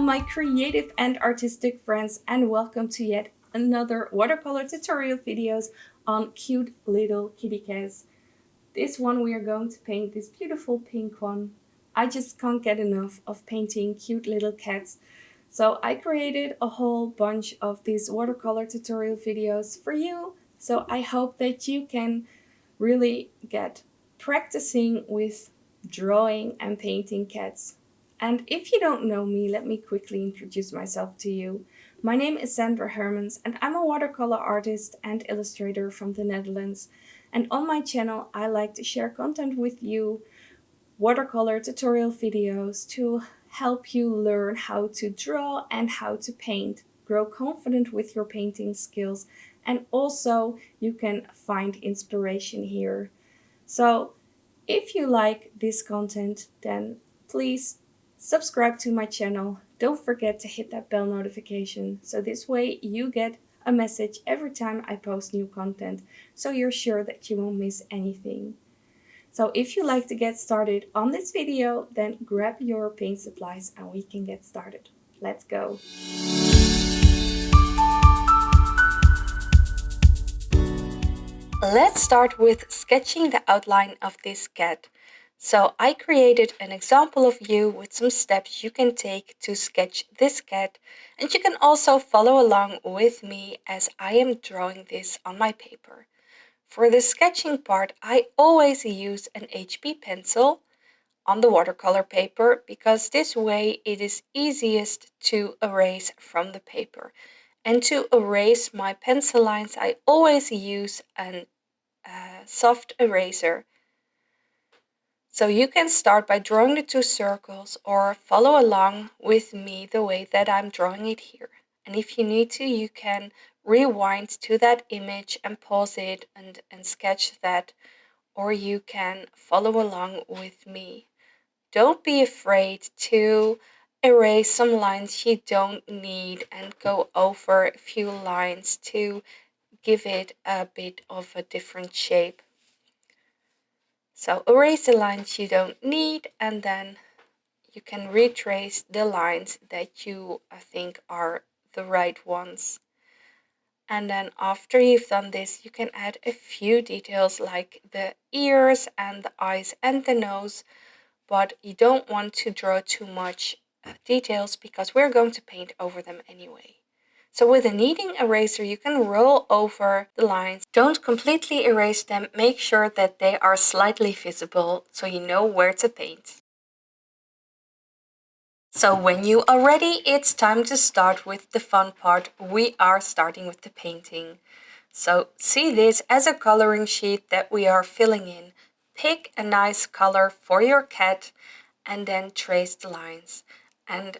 my creative and artistic friends, and welcome to yet another watercolor tutorial videos on cute little kitty cats. This one we are going to paint this beautiful pink one. I just can't get enough of painting cute little cats. So I created a whole bunch of these watercolor tutorial videos for you. So I hope that you can really get practicing with drawing and painting cats. And if you don't know me, let me quickly introduce myself to you. My name is Sandra Hermans, and I'm a watercolor artist and illustrator from the Netherlands. And on my channel, I like to share content with you, watercolor tutorial videos to help you learn how to draw and how to paint, grow confident with your painting skills, and also you can find inspiration here. So if you like this content, then please subscribe to my channel. Don't forget to hit that bell notification, so this way you get a message every time I post new content, so you're sure that you won't miss anything. So if you like to get started on this video, then grab your paint supplies and we can get started. Let's go. Let's start with sketching the outline of this cat. So I created an example of you with some steps you can take to sketch this cat, and you can also follow along with me as I am drawing this on my paper. For the sketching part, I always use an HB pencil on the watercolor paper because this way it is easiest to erase from the paper. And to erase my pencil lines, I always use a soft eraser. So you can start by drawing the two circles or follow along with me the way that I'm drawing it here. And if you need to, you can rewind to that image and pause it and sketch that, or you can follow along with me. Don't be afraid to erase some lines you don't need and go over a few lines to give it a bit of a different shape. So erase the lines you don't need, and then you can retrace the lines that you think are the right ones. And then after you've done this, you can add a few details like the ears and the eyes and the nose, but you don't want to draw too much details because we're going to paint over them anyway. So with a kneading eraser, you can roll over the lines. Don't completely erase them. Make sure that they are slightly visible so you know where to paint. So when you are ready, it's time to start with the fun part. We are starting with the painting. So see this as a coloring sheet that we are filling in. Pick a nice color for your cat and then trace the lines. And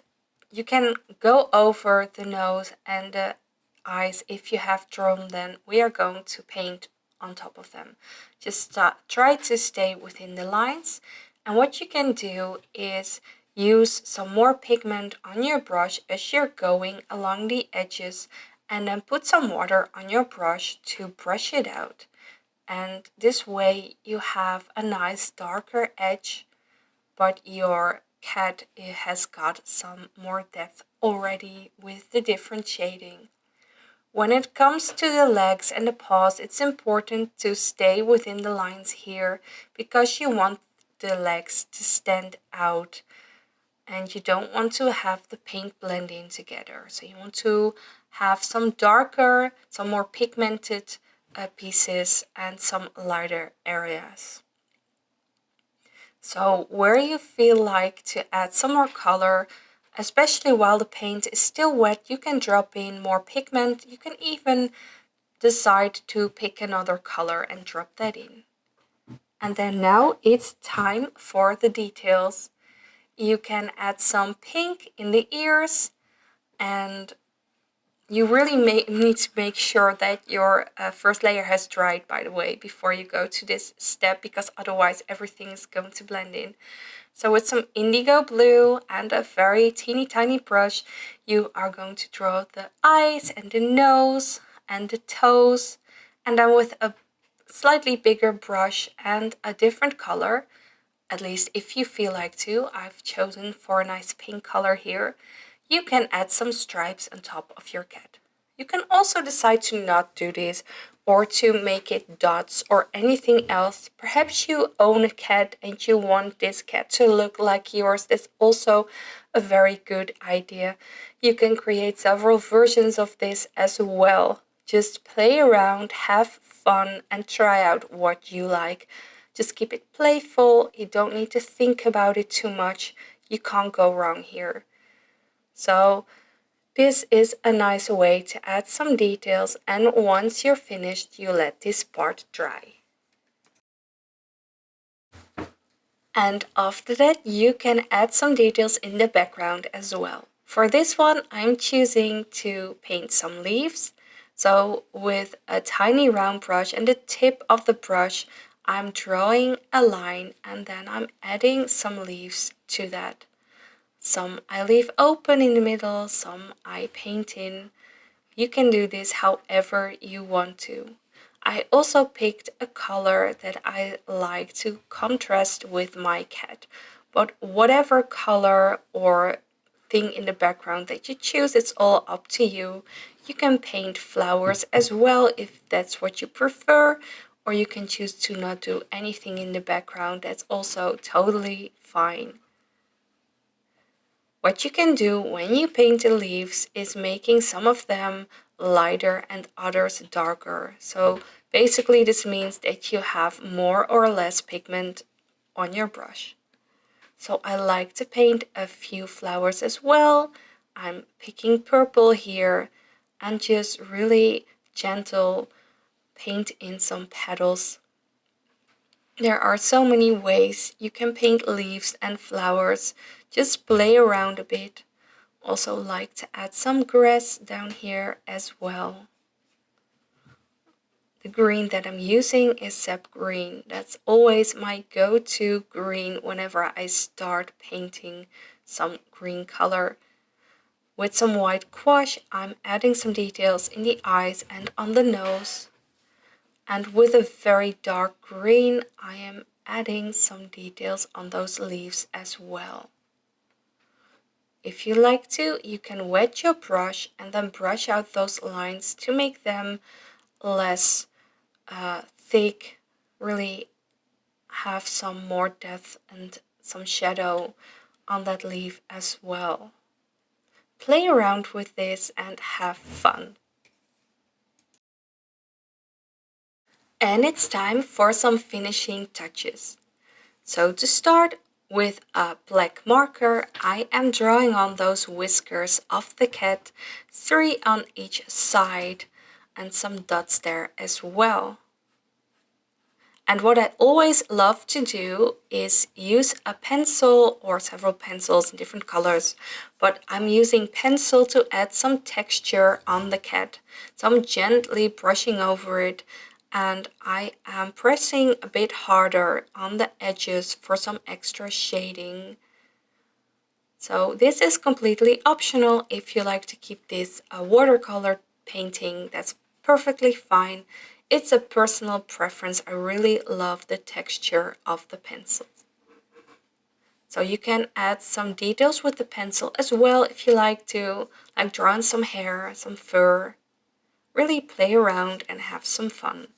you can go over the nose and the eyes if you have drawn them. We are going to paint on top of them. Just try to stay within the lines. And what you can do is use some more pigment on your brush as you're going along the edges, and then put some water on your brush to brush it out. And this way you have a nice darker edge, but your cat has got some more depth already with the different shading. When it comes to the legs and the paws, it's important to stay within the lines here because you want the legs to stand out and you don't want to have the paint blend in together. So you want to have some darker, some more pigmented pieces and some lighter areas. So where you feel like to add some more color, especially while the paint is still wet, you can drop in more pigment. You can even decide to pick another color and drop that in. And then now it's time for the details. You can add some pink in the ears, and you really need to make sure that your first layer has dried, by the way, before you go to this step, because otherwise everything is going to blend in. So with some indigo blue and a very teeny tiny brush, you are going to draw the eyes and the nose and the toes. And then with a slightly bigger brush and a different color, at least if you feel like to, I've chosen for a nice pink color here, you can add some stripes on top of your cat. You can also decide to not do this or to make it dots or anything else. Perhaps you own a cat and you want this cat to look like yours. That's also a very good idea. You can create several versions of this as well. Just play around, have fun, and try out what you like. Just keep it playful. You don't need to think about it too much. You can't go wrong here. So this is a nice way to add some details, and once you're finished, you let this part dry. And after that, you can add some details in the background as well. For this one, I'm choosing to paint some leaves. So with a tiny round brush and the tip of the brush, I'm drawing a line and then I'm adding some leaves to that. Some I leave open in the middle, some I paint in. You can do this however you want to. I also picked a color that I like to contrast with my cat. But whatever color or thing in the background that you choose, it's all up to you. You can paint flowers as well if that's what you prefer, or you can choose to not do anything in the background. That's also totally fine. What you can do when you paint the leaves is making some of them lighter and others darker. So basically this means that you have more or less pigment on your brush. So I like to paint a few flowers as well. I'm picking purple here and just really gentle paint in some petals. There are so many ways you can paint leaves and flowers. Just play around a bit. Also like to add some grass down here as well. The green that I'm using is sap green. That's always my go-to green whenever I start painting some green color. With some white gouache, I'm adding some details in the eyes and on the nose. And with a very dark green, I am adding some details on those leaves as well. If you like to, you can wet your brush and then brush out those lines to make them less thick, really have some more depth and some shadow on that leaf as well. Play around with this and have fun. And it's time for some finishing touches. So to start with a black marker, I am drawing on those whiskers of the cat, 3 on each side, and some dots there as well. And what I always love to do is use a pencil or several pencils in different colors, but I'm using pencil to add some texture on the cat. So I'm gently brushing over it and I am pressing a bit harder on the edges for some extra shading. So this is completely optional. If you like to keep this a watercolor painting, that's perfectly fine. It's a personal preference. I really love the texture of the pencil. So you can add some details with the pencil as well if you like to, like draw on some hair, some fur. Really play around and have some fun.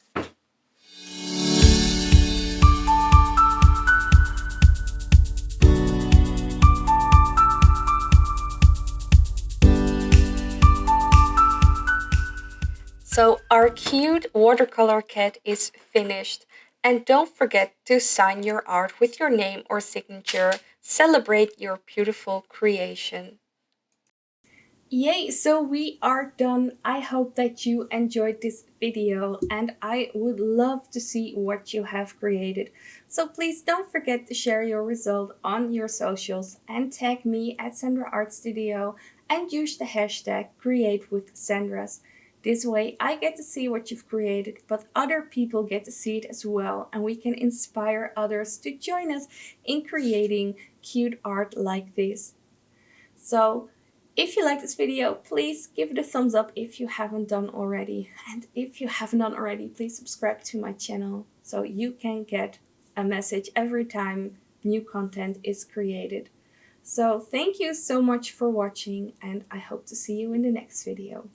So our cute watercolor cat is finished. And don't forget to sign your art with your name or signature. Celebrate your beautiful creation. Yay, so we are done. I hope that you enjoyed this video and I would love to see what you have created. So please don't forget to share your result on your socials and tag me at Sandra Art Studio and use the hashtag #CreateWithSandras. This way I get to see what you've created, but other people get to see it as well and we can inspire others to join us in creating cute art like this. So if you like this video, please give it a thumbs up if you haven't done already. And if you haven't done already, please subscribe to my channel so you can get a message every time new content is created. So thank you so much for watching, and I hope to see you in the next video.